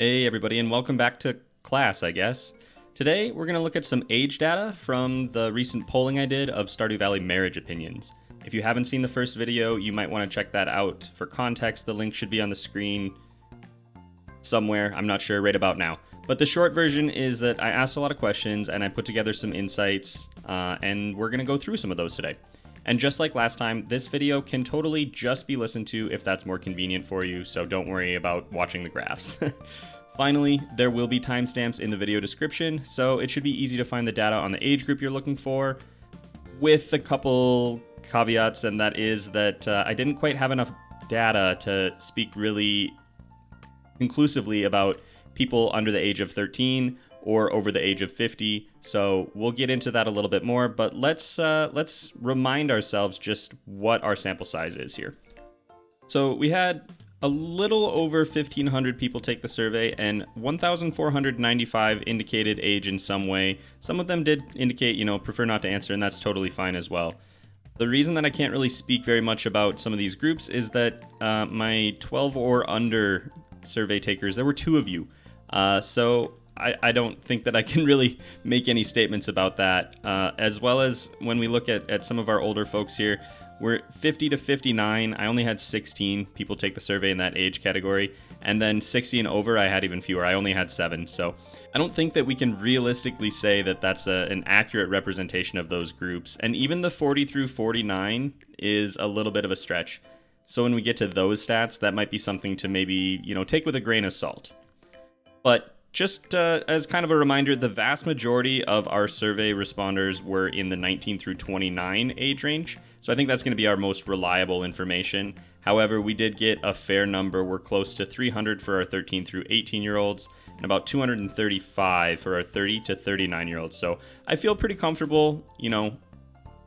Hey everybody, and welcome back to class, I guess. Today we're going to look at some age data from the recent polling I did of Stardew Valley marriage opinions. If you haven't seen the first video, you might want to check that out. For context, the link should be on the screen somewhere, I'm not sure, right about now. But the short version is that I asked a lot of questions and I put together some insights, and we're going to go through some of those today. And just like last time, this video can totally just be listened to if that's more convenient for you, so don't worry about watching the graphs. Finally, there will be timestamps in the video description, so it should be easy to find the data on the age group you're looking for, with a couple caveats, and that is that I didn't quite have enough data to speak really conclusively about people under the age of 13 or over the age of 50, so we'll get into that a little bit more, but let's remind ourselves just what our sample size is here. So we had a little over 1,500 people take the survey, and 1,495 indicated age in some way. Some of them did indicate, prefer not to answer, and that's totally fine as well. The reason that I can't really speak very much about some of these groups is that my 12 or under survey takers, there were 2 of you. So I don't think that I can really make any statements about that. As well as when we look at some of our older folks here, we're 50 to 59. I only had 16 people take the survey in that age category. And then 60 and over, I had even fewer. I only had 7. So I don't think that we can realistically say that that's an accurate representation of those groups. And even the 40 through 49 is a little bit of a stretch. So when we get to those stats, that might be something to maybe, take with a grain of salt. But just as kind of a reminder, the vast majority of our survey responders were in the 19 through 29 age range. So I think that's going to be our most reliable information. However, we did get a fair number. We're close to 300 for our 13 through 18 year olds and about 235 for our 30 to 39 year olds. So I feel pretty comfortable,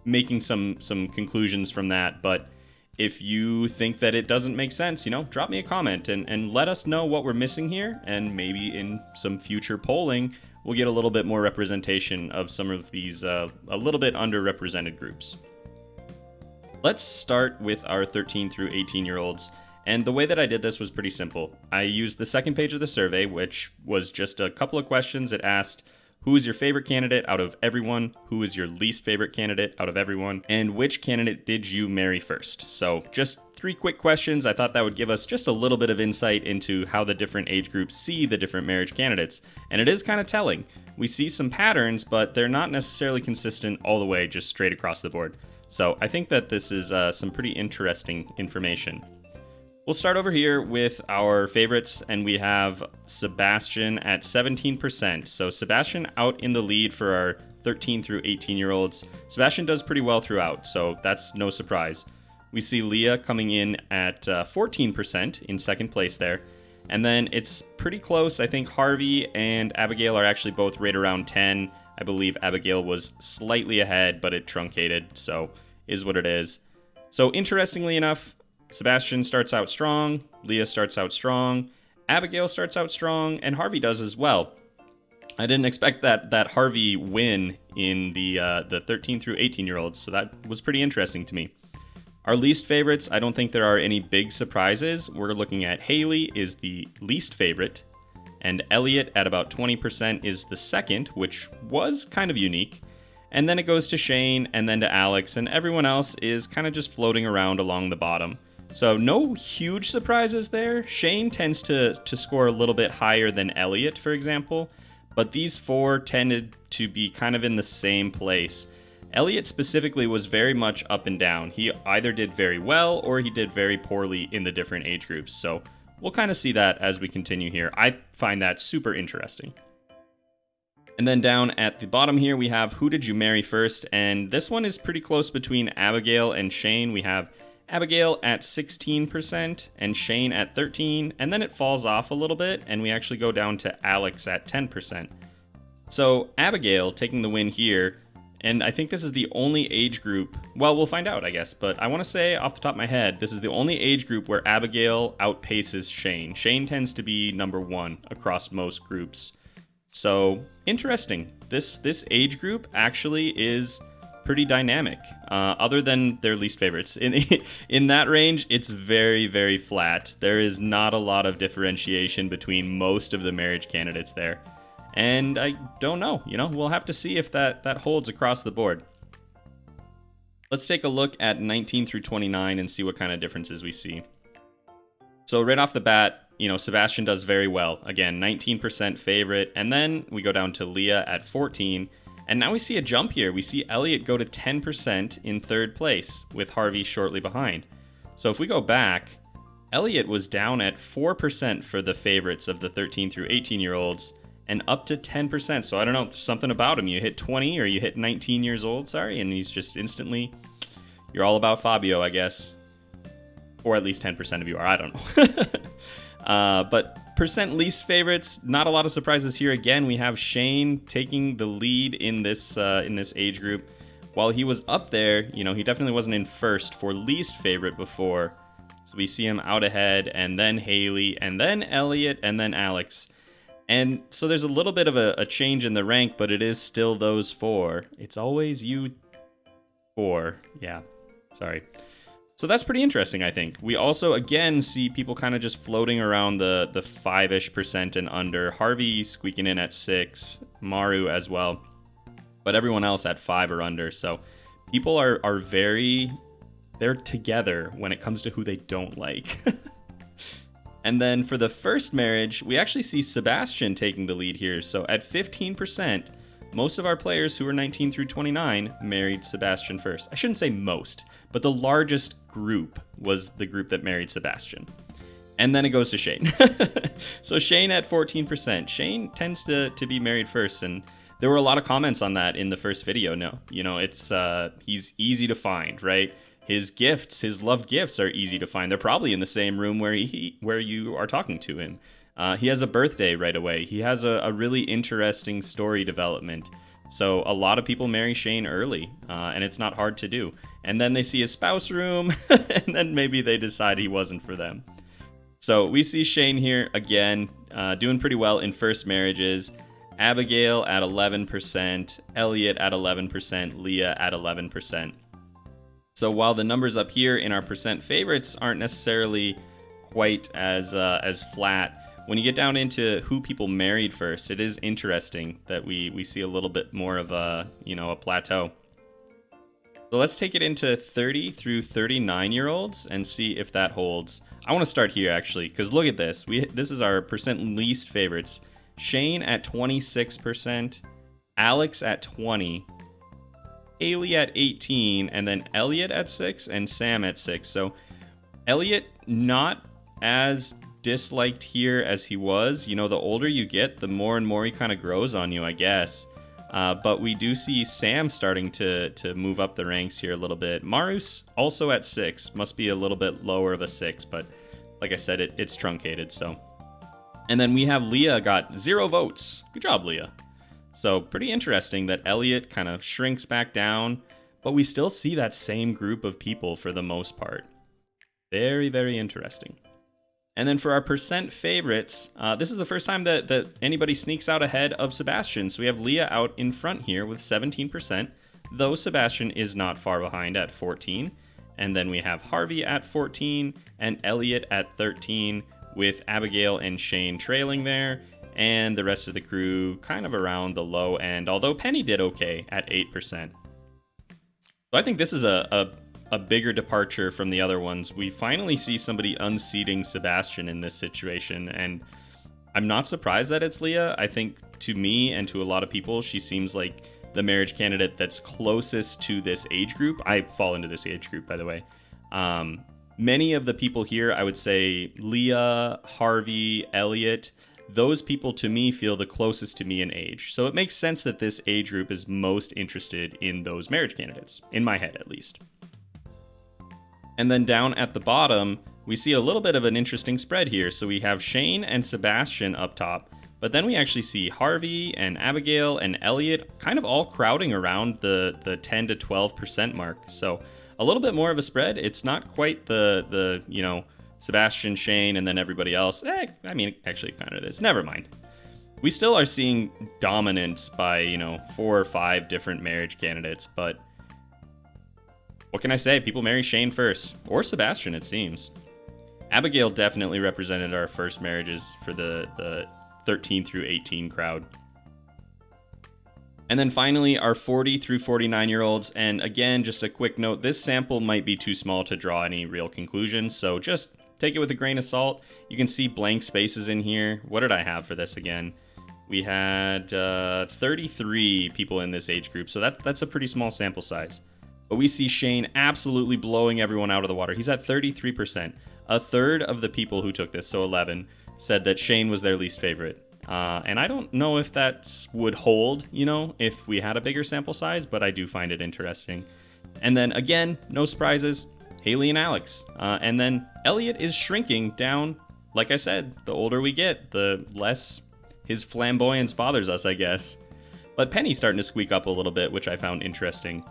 making some conclusions from that. But if you think that it doesn't make sense, drop me a comment and let us know what we're missing here. And maybe in some future polling, we'll get a little bit more representation of some of these a little bit underrepresented groups. Let's start with our 13 through 18 year olds. And the way that I did this was pretty simple. I used the second page of the survey, which was just a couple of questions. It asked, who is your favorite candidate out of everyone? Who is your least favorite candidate out of everyone? And which candidate did you marry first? So just 3 quick questions. I thought that would give us just a little bit of insight into how the different age groups see the different marriage candidates. And it is kind of telling. We see some patterns, but they're not necessarily consistent all the way just straight across the board. So I think that this is some pretty interesting information. We'll start over here with our favorites, and we have Sebastian at 17%. So Sebastian out in the lead for our 13 through 18 year olds. Sebastian does pretty well throughout, so that's no surprise. We see Leah coming in at 14% in second place there. And then it's pretty close. I think Harvey and Abigail are actually both right around 10. I believe Abigail was slightly ahead, but it truncated, so is what it is. So interestingly enough, Sebastian starts out strong, Leah starts out strong, Abigail starts out strong, and Harvey does as well. I didn't expect that Harvey win in the 13 through 18 year olds, so that was pretty interesting to me. Our least favorites, I don't think there are any big surprises. We're looking at Haley is the least favorite, and Elliot at about 20% is the second, which was kind of unique. And then it goes to Shane, and then to Alex, and everyone else is kind of just floating around along the bottom. So no huge surprises there. Shane tends to score a little bit higher than Elliot, for example, but these 4 tended to be kind of in the same place. Elliot specifically was very much up and down. He either did very well or he did very poorly in the different age groups. So we'll kind of see that as we continue here. I find that super interesting. And then down at the bottom here, we have who did you marry first? And this one is pretty close between Abigail and Shane. We have Abigail at 16% and Shane at 13%, and then it falls off a little bit, and we actually go down to Alex at 10%. So Abigail taking the win here, and I think this is the only age group, well, we'll find out, I guess, but I want to say off the top of my head, this is the only age group where Abigail outpaces Shane. Shane tends to be number 1 across most groups. So interesting. This age group actually is pretty dynamic. Other than their least favorites. In that range, it's very, very flat. There is not a lot of differentiation between most of the marriage candidates there. And I don't know, we'll have to see if that holds across the board. Let's take a look at 19 through 29 and see what kind of differences we see. So right off the bat, Sebastian does very well. Again, 19% favorite. And then we go down to Leah at 14. And now we see a jump here. We see Elliot go to 10% in third place, with Harvey shortly behind. So if we go back, Elliot was down at 4% for the favorites of the 13 through 18-year-olds, and up to 10%. So I don't know, something about him. You hit 20 or you hit 19 years old, and he's just instantly, you're all about Fabio, I guess. Or at least 10% of you are, I don't know. But percent least favorites, not a lot of surprises here. Again, we have Shane taking the lead in this age group. While he was up there, he definitely wasn't in first for least favorite before. So we see him out ahead, and then Haley, and then Elliot, and then Alex. And so there's a little bit of a change in the rank, but it is still those four. It's always you four. Yeah, sorry. So that's pretty interesting, I think. We also, again, see people kind of just floating around the 5-ish% and under. Harvey squeaking in at 6, Maru as well, but everyone else at 5 or under. So people are they're together when it comes to who they don't like. And then for the first marriage, we actually see Sebastian taking the lead here. So at 15%, most of our players who are 19 through 29 married Sebastian first. I shouldn't say most, but the largest group was the group that married Sebastian. And then it goes to Shane. So Shane at 14%. Shane tends to be married first, and there were a lot of comments on that in the first video. No, it's he's easy to find, right? His gifts, his loved gifts are easy to find. They're probably in the same room where you are talking to him. He has a birthday right away. He has a really interesting story development. So a lot of people marry Shane early, and it's not hard to do. And then they see his spouse room, and then maybe they decide he wasn't for them. So we see Shane here again, doing pretty well in first marriages. Abigail at 11%, Elliot at 11%, Leah at 11%. So while the numbers up here in our percent favorites aren't necessarily quite as flat, when you get down into who people married first, it is interesting that we see a little bit more of a plateau. So let's take it into 30 through 39-year-olds and see if that holds. I want to start here actually, because look at this. This is our percent least favorites. Shane at 26%, Alex at 20%. Haley at 18, and then Elliot at 6, and Sam at 6. So Elliot not as disliked here as he was. The older you get, the more and more he kind of grows on you, I guess. But we do see Sam starting to move up the ranks here a little bit. Maru's also at 6, must be a little bit lower of a 6, but like I said, it's truncated. So, and then we have Leah got 0 votes. Good job, Leah. So pretty interesting that Elliot kind of shrinks back down, but we still see that same group of people for the most part. Very, very interesting. And then for our percent favorites, this is the first time that anybody sneaks out ahead of Sebastian. So we have Leah out in front here with 17%, though Sebastian is not far behind at 14. And then we have Harvey at 14 and Elliot at 13, with Abigail and Shane trailing there. And the rest of the crew kind of around the low end, although Penny did okay at 8%. So I think this is a bigger departure from the other ones. We finally see somebody unseating Sebastian in this situation, and I'm not surprised that it's Leah. I think to me and to a lot of people, she seems like the marriage candidate that's closest to this age group. I fall into this age group, by the way. Many of the people here, I would say Leah, Harvey, Elliot, those people to me feel the closest to me in age. So it makes sense that this age group is most interested in those marriage candidates, in my head at least. And then down at the bottom, we see a little bit of an interesting spread here. So we have Shane and Sebastian up top, but then we actually see Harvey and Abigail and Elliot kind of all crowding around the 10 to 12% mark. So a little bit more of a spread. It's not quite the Sebastian, Shane, and then everybody else. Actually kind of is. Never mind. We still are seeing dominance by, 4 or 5 different marriage candidates, but what can I say? People marry Shane first. Or Sebastian, it seems. Abigail definitely represented our first marriages for the 13 through 18 crowd. And then finally, our 40 through 49-year-olds. And again, just a quick note, this sample might be too small to draw any real conclusions, so just take it with a grain of salt. You can see blank spaces in here. What did I have for this again? We had 33 people in this age group, so that's a pretty small sample size. But we see Shane absolutely blowing everyone out of the water. He's at 33%. A third of the people who took this, so 11, said that Shane was their least favorite. And I don't know if that would hold, you know, if we had a bigger sample size, but I do find it interesting. And then again, no surprises, Haley and Alex. And then Elliot is shrinking down. Like I said, the older we get, the less his flamboyance bothers us, I guess. But Penny's starting to squeak up a little bit, which I found interesting.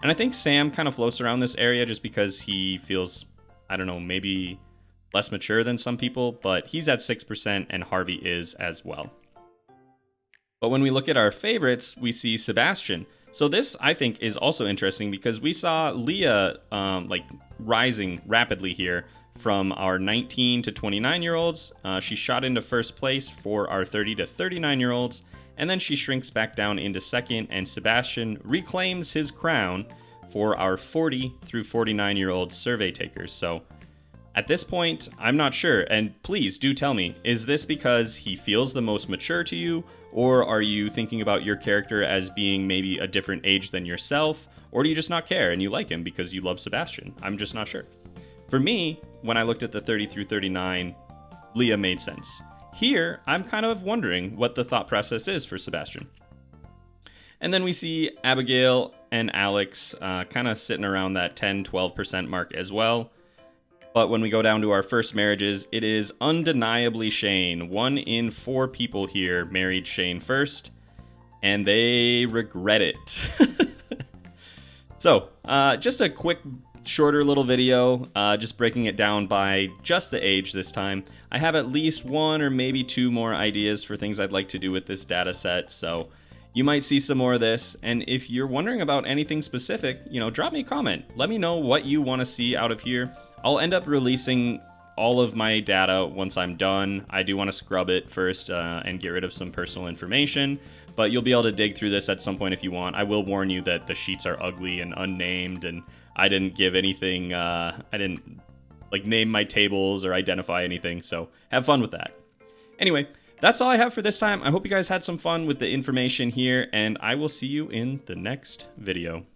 And I think Sam kind of floats around this area just because he feels, I don't know, maybe less mature than some people, but he's at 6% and Harvey is as well. But when we look at our favorites, we see Sebastian. So this, I think, is also interesting because we saw Leah rising rapidly here from our 19 to 29-year-olds. She shot into first place for our 30 to 39-year-olds, and then she shrinks back down into second, and Sebastian reclaims his crown for our 40 through 49-year-old survey takers. So at this point, I'm not sure, and please do tell me, is this because he feels the most mature to you, or are you thinking about your character as being maybe a different age than yourself, or do you just not care and you like him because you love Sebastian? I'm just not sure. For me, when I looked at the 30 through 39, Leah made sense. Here, I'm kind of wondering what the thought process is for Sebastian. And then we see Abigail and Alex kind of sitting around that 10-12% mark as well. But when we go down to our first marriages, it is undeniably Shane. 1 in 4 people here married Shane first, and they regret it. So, just a quick, shorter little video, just breaking it down by just the age this time. I have at least 1 or maybe 2 more ideas for things I'd like to do with this data set, so you might see some more of this. And if you're wondering about anything specific, you know, drop me a comment. Let me know what you want to see out of here. I'll end up releasing all of my data once I'm done. I do want to scrub it first and get rid of some personal information, but you'll be able to dig through this at some point if you want. I will warn you that the sheets are ugly and unnamed, and I didn't give anything, I didn't name my tables or identify anything, so have fun with that. Anyway, that's all I have for this time. I hope you guys had some fun with the information here, and I will see you in the next video.